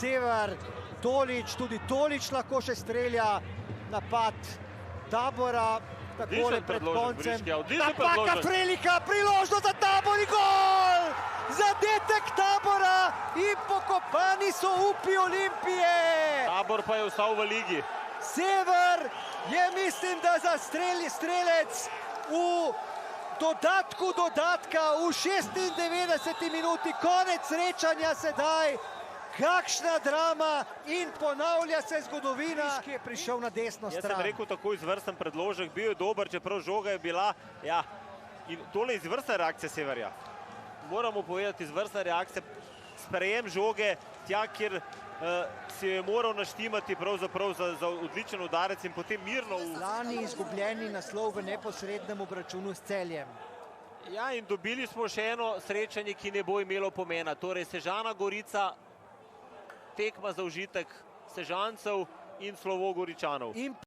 Sever, Tolič, tudi Tolič lahko še strelja, napad Tabora, takole pred koncem. Napaka Frelika, priložnost za Tabor in gol! Zadetek Tabora in pokopani so upi Olimpije. Tabor pa je ostal v ligi. Sever je, mislim, da za strelec v dodatku dodatka v 96. minuti, konec srečanja sedaj. Kakšna drama in ponavlja se zgodovina, ki je prišel na desno stran. Jaz sem rekel tako izvrsten predložek, bil je dober, čeprav žoga je bila, ja, in tole je izvrstna reakcija Severja. Moramo povedati, izvrstna reakcija, sprejem žoge, tja, kjer si je moral naštimati pravzaprav za odličen udarec in potem mirno... Lani izgubljeni naslov v neposrednem obračunu s Celjem. Ja, in dobili smo še eno srečanje, ki ne bo imelo pomena. Torej, Sežana Gorica, tekma za užitek Sežancev in slovo Goričanov.